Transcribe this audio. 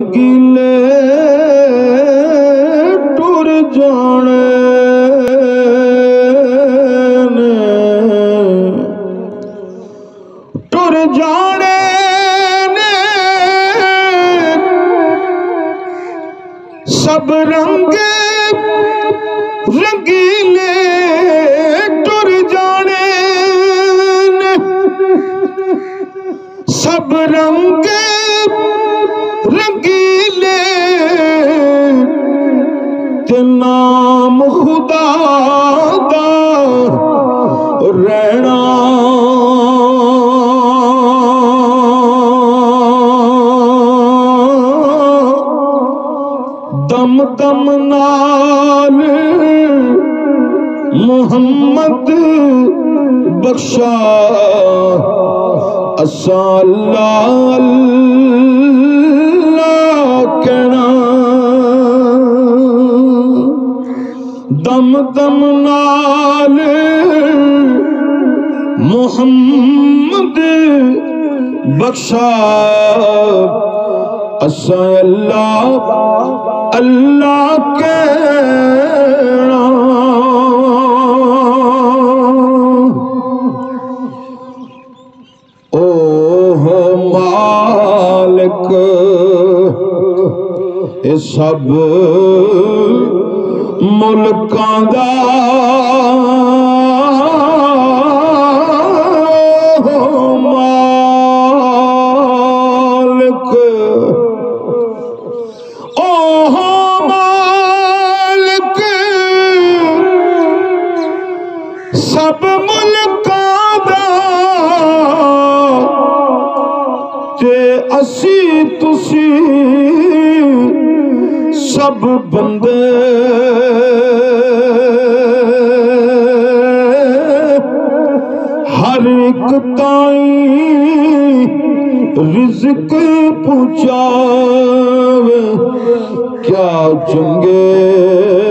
गिले टुर जाने टुर जाने ने सब रंग रंगीले टुर जाने ने सब रंग रंगीले ते नाम खुदा दा रहना दम दम नाल मोहम्मद बख्शा असा अल्लाह अल्लाह कहना दम दम नाल मोहम्मद बख्शा असा अल्लाह अल्लाह कहना। ओ मालिक ये सब मुल्कां दा सब मुल्कां दा ते असी तुसी सब बंदे हर एक ताई रिज़्क पहुंचावे क्या चंगे